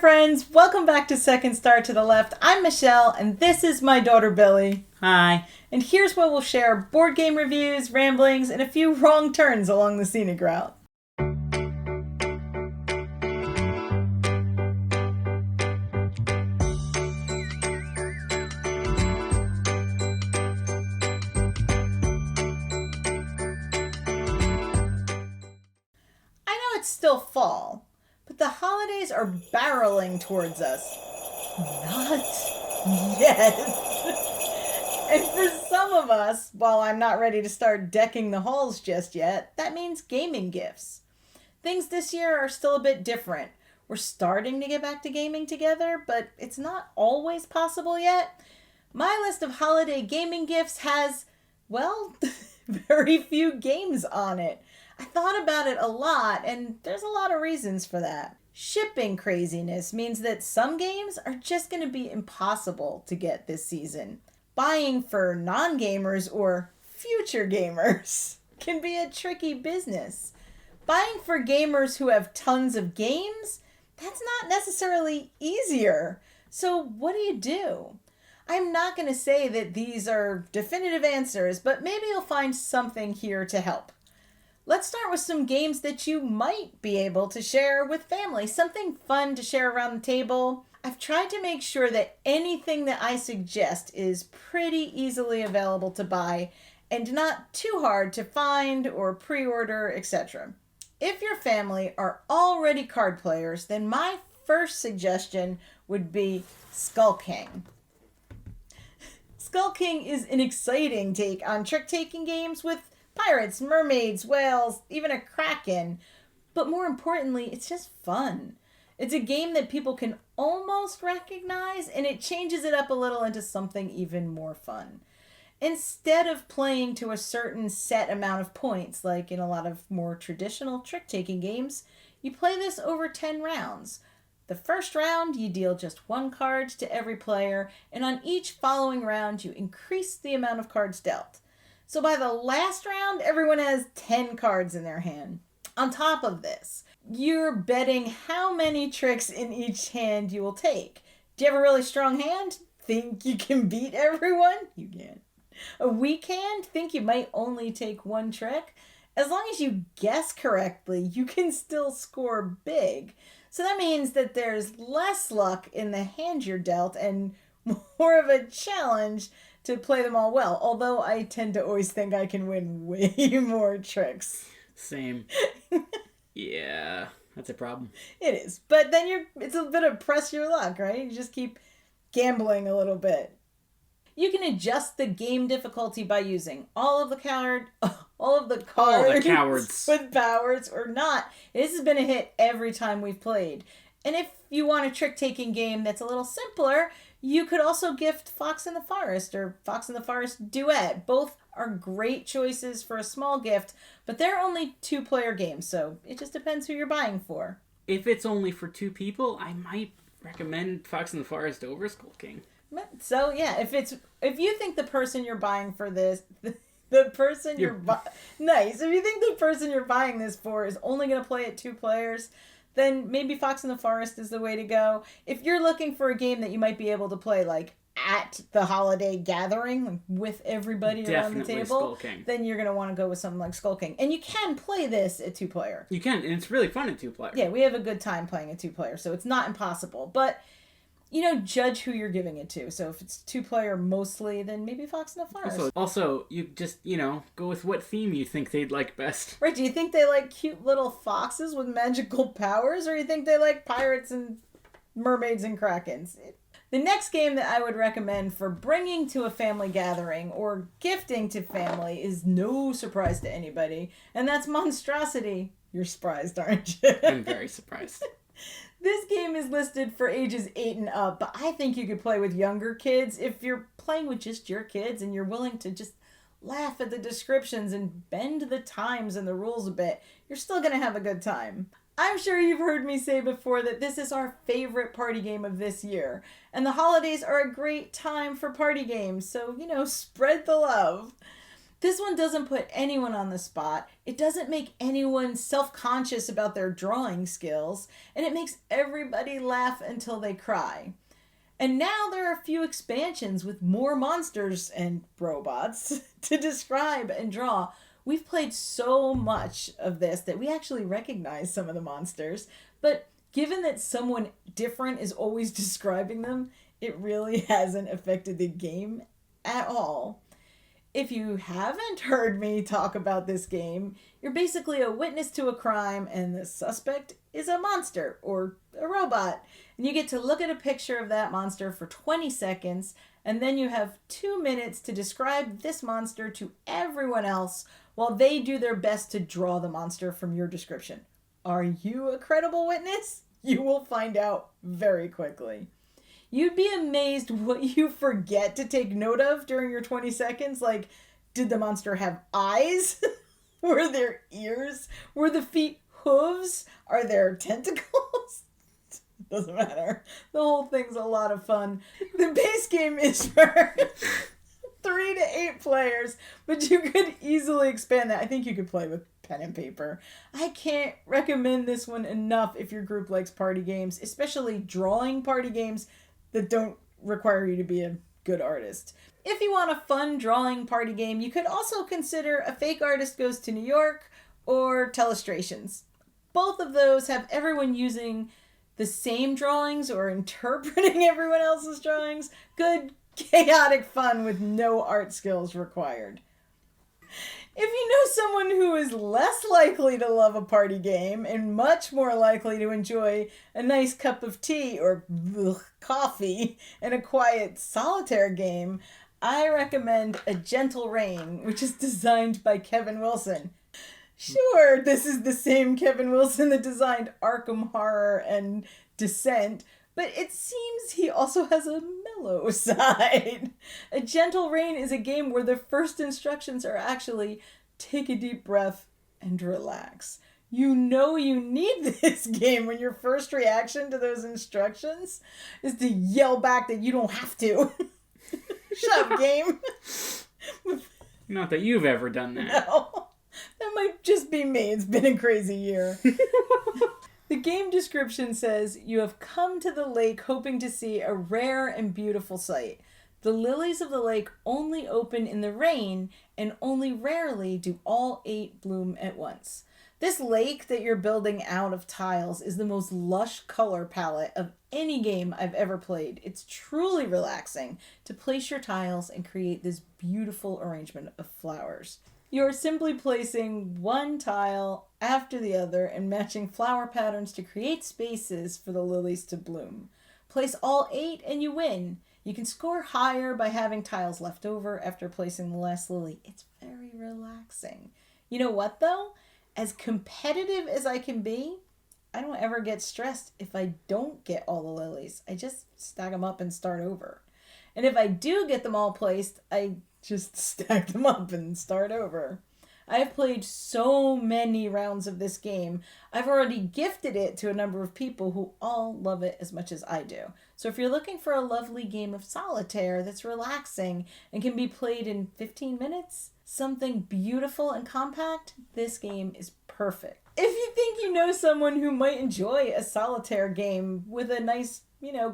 friends, welcome back to Second Star to the Left. I'm Michelle, and this is my daughter Billy. Hi. And here's where we'll share board game reviews, ramblings, and a few wrong turns along the scenic route. It's still fall, but the holidays are barreling towards us. Not yet. And for some of us, while I'm not ready to start decking the halls just yet, that means gaming gifts. Things this year are still a bit different. We're starting to get back to gaming together, but it's not always possible yet. My list of holiday gaming gifts has, well, very few games on it. I thought about it a lot, and there's a lot of reasons for that. Shipping craziness means that some games are just going to be impossible to get this season. Buying for non-gamers or future gamers can be a tricky business. Buying for gamers who have tons of games, that's not necessarily easier. So what do? I'm not going to say that these are definitive answers, but maybe you'll find something here to help. Let's start with some games that you might be able to share with family. Something fun to share around the table. I've tried to make sure that anything that I suggest is pretty easily available to buy and not too hard to find or pre-order, etc. If your family are already card players, then my first suggestion would be Skull King. Skull King is an exciting take on trick-taking games with pirates, mermaids, whales, even a kraken. But more importantly, it's just fun. It's a game that people can almost recognize, and it changes it up a little into something even more fun. Instead of playing to a certain set amount of points, like in a lot of more traditional trick-taking games, you play this over 10 rounds. The first round, you deal just one card to every player, and on each following round, you increase the amount of cards dealt. So by the last round, everyone has 10 cards in their hand. On top of this, you're betting how many tricks in each hand you will take. Do you have a really strong hand? Think you can beat everyone? You can. A weak hand? Think you might only take one trick? As long as you guess correctly, you can still score big. So that means that there's less luck in the hand you're dealt and more of a challenge to play them all well, although I tend to always think I can win way more tricks. Same. Yeah, that's a problem. It is. But then it's a bit of press your luck, right? You just keep gambling a little bit. You can adjust the game difficulty by using all of the cards with powers or not. This has been a hit every time we've played. And if you want a trick-taking game that's a little simpler, you could also gift Fox in the Forest or Fox in the Forest Duet. Both are great choices for a small gift, but they're only 2-player games, so it just depends who you're buying for. If it's only for 2 people, I might recommend Fox in the Forest over Skull King. So yeah, if you think the person you're buying for this, the person nice. If you think the person you're buying this for is only going to play at 2 players, then maybe Fox in the Forest is the way to go. If you're looking for a game that you might be able to play like at the holiday gathering, like with everybody around the table, then you're going to want to go with something like Skull King. And you can play this at 2-player. You can, and it's really fun at 2-player. Yeah, we have a good time playing at 2-player, so it's not impossible. But, judge who you're giving it to. So if it's 2-player mostly, then maybe Fox in the Forest. Also, you just, go with what theme you think they'd like best. Right, do you think they like cute little foxes with magical powers, or do you think they like pirates and mermaids and krakens? The next game that I would recommend for bringing to a family gathering or gifting to family is no surprise to anybody, and that's MonsDRAWsity. You're surprised, aren't you? I'm very surprised. This game is listed for ages 8 and up, but I think you could play with younger kids. If you're playing with just your kids and you're willing to just laugh at the descriptions and bend the times and the rules a bit, you're still going to have a good time. I'm sure you've heard me say before that this is our favorite party game of this year, and the holidays are a great time for party games, so, spread the love. This one doesn't put anyone on the spot, it doesn't make anyone self-conscious about their drawing skills, and it makes everybody laugh until they cry. And now there are a few expansions with more monsters and robots to describe and draw. We've played so much of this that we actually recognize some of the monsters, but given that someone different is always describing them, it really hasn't affected the game at all. If you haven't heard me talk about this game, you're basically a witness to a crime and the suspect is a monster or a robot. And you get to look at a picture of that monster for 20 seconds, and then you have 2 minutes to describe this monster to everyone else while they do their best to draw the monster from your description. Are you a credible witness? You will find out very quickly. You'd be amazed what you forget to take note of during your 20 seconds. Like, did the monster have eyes? Were there ears? Were the feet hooves? Are there tentacles? Doesn't matter. The whole thing's a lot of fun. The base game is for 3 to 8 players, but you could easily expand that. I think you could play with pen and paper. I can't recommend this one enough if your group likes party games, especially drawing party games that don't require you to be a good artist. If you want a fun drawing party game, you could also consider A Fake Artist Goes to New York or Telestrations. Both of those have everyone using the same drawings or interpreting everyone else's drawings. Good, chaotic fun with no art skills required. If you know someone who is less likely to love a party game and much more likely to enjoy a nice cup of tea or coffee and a quiet solitaire game, I recommend A Gentle Rain, which is designed by Kevin Wilson. Sure, this is the same Kevin Wilson that designed Arkham Horror and Descent, but it seems he also has a mellow side. A Gentle Rain is a game where the first instructions are actually take a deep breath and relax. You know you need this game when your first reaction to those instructions is to yell back that you don't have to. Shut up, game. Not that you've ever done that. No. That might just be me. It's been a crazy year. The game description says, you have come to the lake hoping to see a rare and beautiful sight. The lilies of the lake only open in the rain, and only rarely do all 8 bloom at once. This lake that you're building out of tiles is the most lush color palette of any game I've ever played. It's truly relaxing to place your tiles and create this beautiful arrangement of flowers. You're simply placing one tile after the other and matching flower patterns to create spaces for the lilies to bloom. Place all 8 and you win. You can score higher by having tiles left over after placing the last lily. It's very relaxing. You know what though? As competitive as I can be, I don't ever get stressed if I don't get all the lilies. I just stack them up and start over. And if I do get them all placed, I just stack them up and start over. I've played so many rounds of this game. I've already gifted it to a number of people who all love it as much as I do. So if you're looking for a lovely game of solitaire that's relaxing and can be played in 15 minutes, something beautiful and compact, this game is perfect. If you think you know someone who might enjoy a solitaire game with a nice,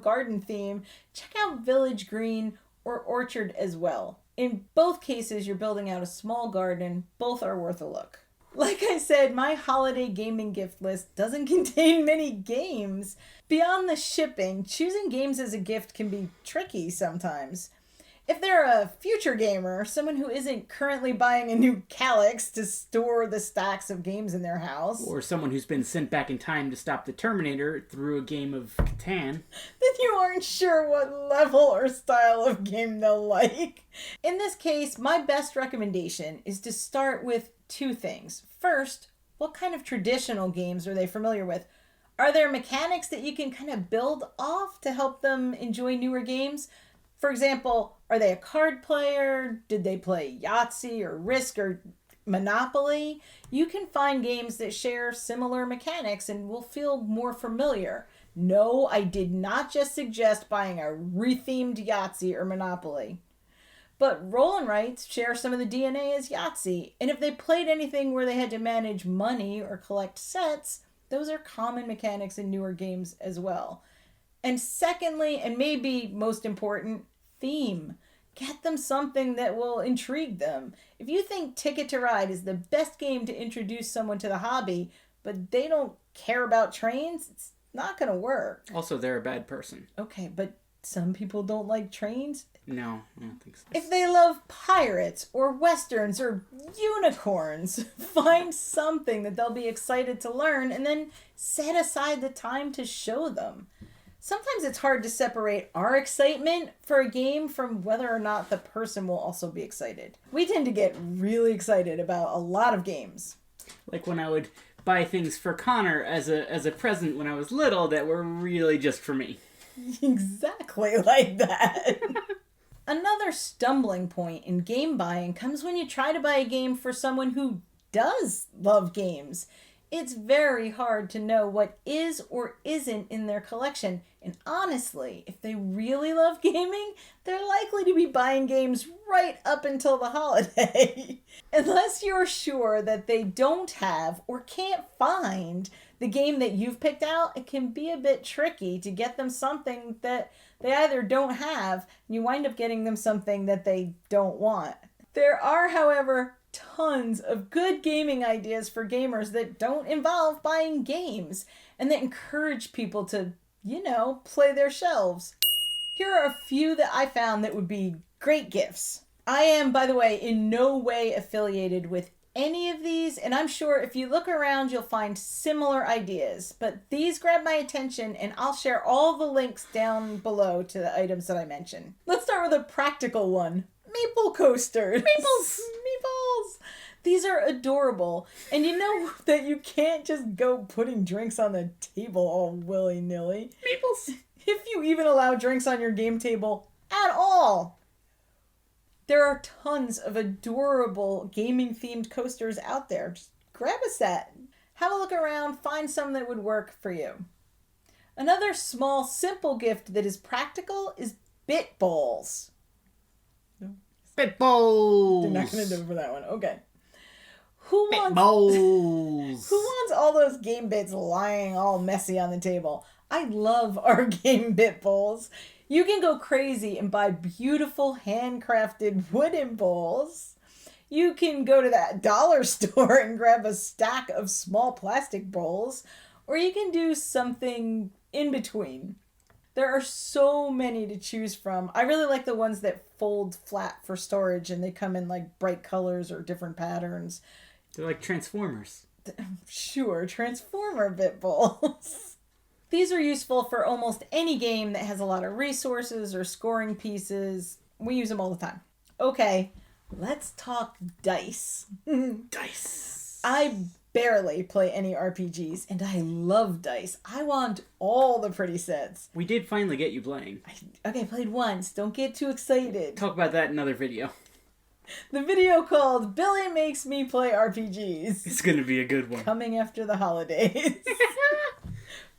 garden theme, check out Village Green or Orchard as well. In both cases, you're building out a small garden. Both are worth a look. Like I said, my holiday gaming gift list doesn't contain many games. Beyond the shipping, choosing games as a gift can be tricky sometimes. If they're a future gamer, someone who isn't currently buying a new Calyx to store the stacks of games in their house, Or someone who's been sent back in time to stop the Terminator through a game of Catan, then you aren't sure what level or style of game they'll like. In this case, my best recommendation is to start with 2 things. First, what kind of traditional games are they familiar with? Are there mechanics that you can kind of build off to help them enjoy newer games? For example, are they a card player? Did they play Yahtzee or Risk or Monopoly? You can find games that share similar mechanics and will feel more familiar. No, I did not just suggest buying a rethemed Yahtzee or Monopoly. But Roll and Rights share some of the DNA as Yahtzee, and if they played anything where they had to manage money or collect sets, those are common mechanics in newer games as well. And secondly, and maybe most important, theme. Get them something that will intrigue them. If you think Ticket to Ride is the best game to introduce someone to the hobby, but they don't care about trains, it's not going to work. Also, they're a bad person. Okay, but some people don't like trains. No, I don't think so. If they love pirates or westerns or unicorns, find something that they'll be excited to learn and then set aside the time to show them. Sometimes it's hard to separate our excitement for a game from whether or not the person will also be excited. We tend to get really excited about a lot of games. Like when I would buy things for Connor as a present when I was little that were really just for me. Exactly like that. Another stumbling point in game buying comes when you try to buy a game for someone who does love games. It's very hard to know what is or isn't in their collection. And honestly, if they really love gaming, they're likely to be buying games right up until the holiday. Unless you're sure that they don't have or can't find the game that you've picked out, it can be a bit tricky to get them something that they either don't have, and you wind up getting them something that they don't want. There are, however, tons of good gaming ideas for gamers that don't involve buying games and that encourage people to, play their shelves. Here are a few that I found that would be great gifts. I am, by the way, in no way affiliated with any of these, and I'm sure if you look around you'll find similar ideas, but these grabbed my attention and I'll share all the links down below to the items that I mentioned. Let's start with a practical one. Meeple Coasters. Meeples! These are adorable. And you know that you can't just go putting drinks on the table all willy-nilly. Meeples! If you even allow drinks on your game table at all. There are tons of adorable gaming-themed coasters out there. Just grab a set. Have a look around. Find some that would work for you. Another small, simple gift that is practical is bit bowls. Bit bowls! They're not going to do it for that one. Okay. Bit bowls! Who wants all those game bits lying all messy on the table? I love our game bit bowls. You can go crazy and buy beautiful handcrafted wooden bowls. You can go to that dollar store and grab a stack of small plastic bowls. Or you can do something in between. There are so many to choose from. I really like the ones that fold flat for storage and they come in like bright colors or different patterns. They're like Transformers. Sure, Transformer bit bowls. These are useful for almost any game that has a lot of resources or scoring pieces. We use them all the time. Okay, let's talk dice. Dice. I barely play any RPGs, and I love dice. I want all the pretty sets. We did finally get you playing. I played once. Don't get too excited. Talk about that in another video. The video called Billy Makes Me Play RPGs. It's gonna be a good one. Coming after the holidays.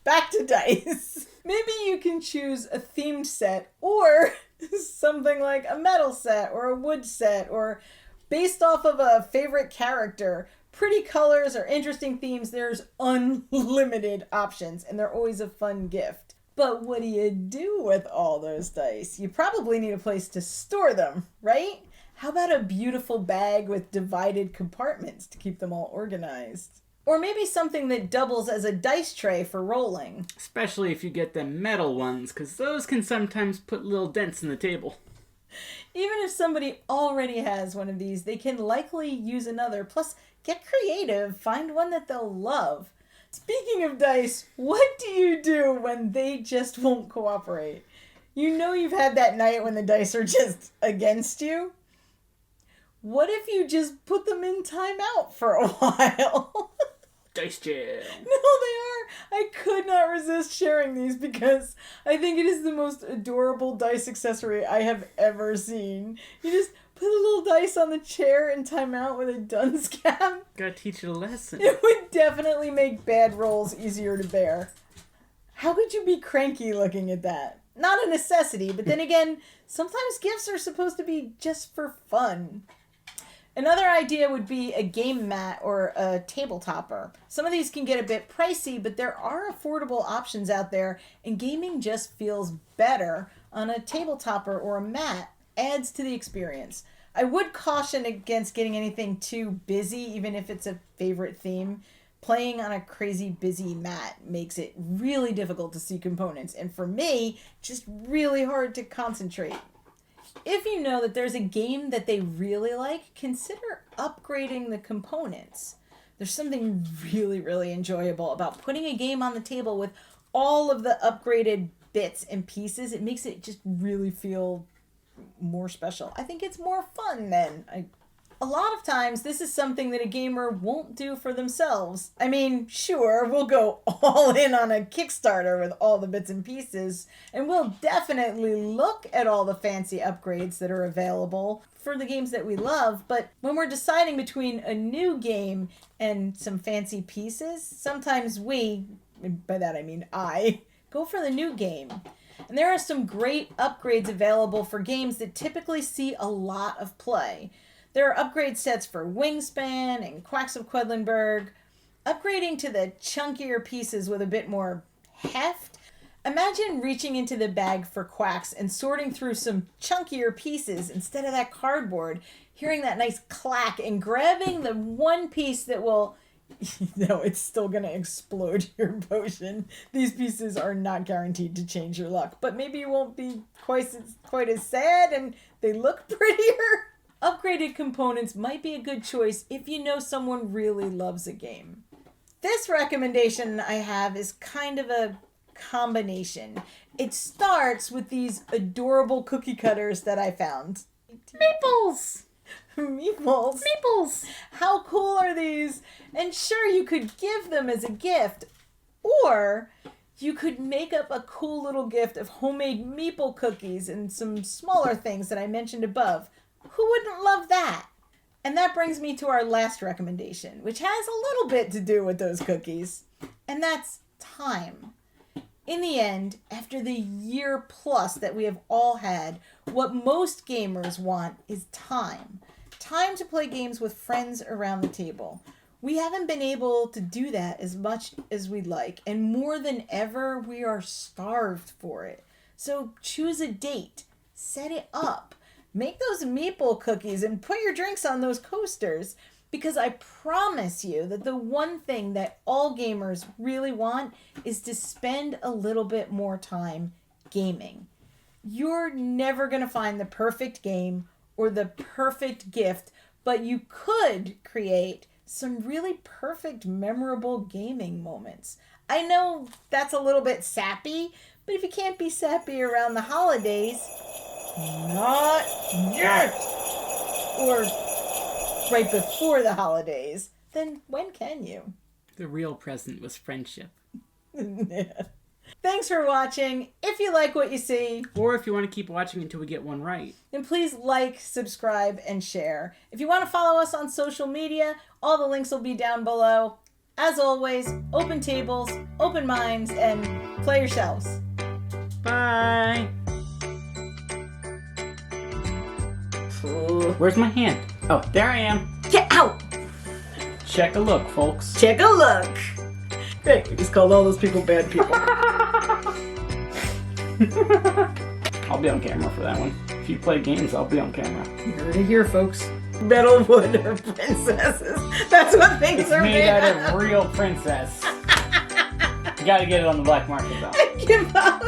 Back to dice. Maybe you can choose a themed set or something like a metal set or a wood set or based off of a favorite character. Pretty colors or interesting themes, there's unlimited options and they're always a fun gift. But what do you do with all those dice? You probably need a place to store them, right? How about a beautiful bag with divided compartments to keep them all organized? Or maybe something that doubles as a dice tray for rolling. Especially if you get the metal ones, because those can sometimes put little dents in the table. Even if somebody already has one of these, they can likely use another. Plus, get creative. Find one that they'll love. Speaking of dice, what do you do when they just won't cooperate? You know you've had that night when the dice are just against you. What if you just put them in timeout for a while? Dice jam. No, they are. I could not resist sharing these because I think it is the most adorable dice accessory I have ever seen. You just put a little dice on the chair and time out with a dunce cap. Gotta teach it a lesson. It would definitely make bad rolls easier to bear. How could you be cranky looking at that? not a necessity, but then again, sometimes gifts are supposed to be just for fun. Another idea would be a game mat or a tabletopper. Some of these can get a bit pricey, but there are affordable options out there, and gaming just feels better on a tabletopper or a mat. Adds to the experience. I would caution against getting anything too busy, even if it's a favorite theme. Playing on a crazy busy mat makes it really difficult to see components, and for me, just really hard to concentrate. If you know that there's a game that they really like, consider upgrading the components. There's something really, really enjoyable about putting a game on the table with all of the upgraded bits and pieces. It makes it just really feel more special. I think it's more fun then. A lot of times, this is something that a gamer won't do for themselves. I mean, sure, we'll go all in on a Kickstarter with all the bits and pieces, and we'll definitely look at all the fancy upgrades that are available for the games that we love, but when we're deciding between a new game and some fancy pieces, sometimes we, by that I mean I, go for the new game. And there are some great upgrades available for games that typically see a lot of play. There are upgrade sets for Wingspan and Quacks of Quedlinburg. Upgrading to the chunkier pieces with a bit more heft. Imagine reaching into the bag for Quacks and sorting through some chunkier pieces instead of that cardboard, hearing that nice clack and grabbing the one piece that will... No, it's still going to explode your potion. These pieces are not guaranteed to change your luck, but maybe you won't be quite as sad and they look prettier. Upgraded components might be a good choice if you know someone really loves a game. This recommendation I have is kind of a combination. It starts with these adorable cookie cutters that I found. Meeples! Meeples. Meeples! How cool are these? And sure, you could give them as a gift, or you could make up a cool little gift of homemade meeple cookies and some smaller things that I mentioned above. Who wouldn't love that? And that brings me to our last recommendation, which has a little bit to do with those cookies, and that's time. In the end, after the year plus that we have all had, what most gamers want is time. Time to play games with friends around the table. We haven't been able to do that as much as we'd like, and more than ever, we are starved for it. So choose a date, set it up, make those meeple cookies, and put your drinks on those coasters, because I promise you that the one thing that all gamers really want is to spend a little bit more time gaming. You're never going to find the perfect game or the perfect gift, but you could create some really perfect, memorable gaming moments. I know that's a little bit sappy, but if you can't be sappy around the holidays, not yet, or right before the holidays, then when can you? The real present was friendship. Yeah. Thanks for watching. If you like what you see, Or if you want to keep watching until we get one right. then please like, subscribe, and share. If you want to follow us on social media, all the links will be down below. As always, open tables, open minds, and play yourselves. Bye! Where's my hand? Oh, there I am. Get out! Check a look, folks. Check a look. Great, we just called all those people bad people. I'll be on camera for that one. If you play games, I'll be on camera. You heard it here, folks. Metal wood or princesses. That's what things It's are made out of real princess. You gotta get it on the black market, though. Give up.